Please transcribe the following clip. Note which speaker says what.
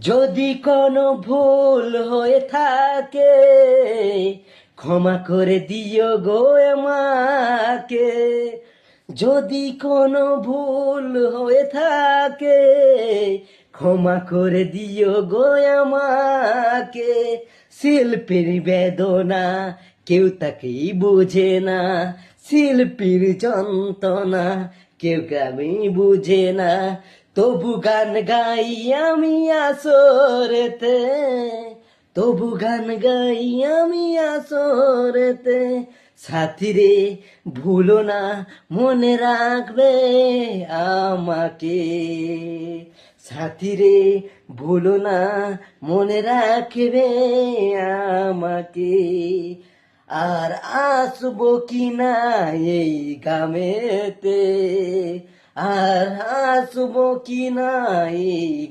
Speaker 1: যদি কোনো ভুল হয়ে থাকে ক্ষমা করে দিও গো আমাকে। যদি কোনো ভুল হয়ে থাকে ক্ষমা করে দিও গো আমাকে। শিল্পীর বেদনা কেউ তাকেই বোঝে না, শিল্পীর যন্ত্রণা কেউ কেমই বুঝে না। তবু গান গাই আমি আসরেতে, তবু গান গাই আমি আসরেতে। সাথীরে ভুলো না মনে রাখবে আমাকে। সাথীরে ভুলো না মনে রাখবে আমাকে। আর আসবো কি না এই গ্রামেতে, আর আসবো কি না এই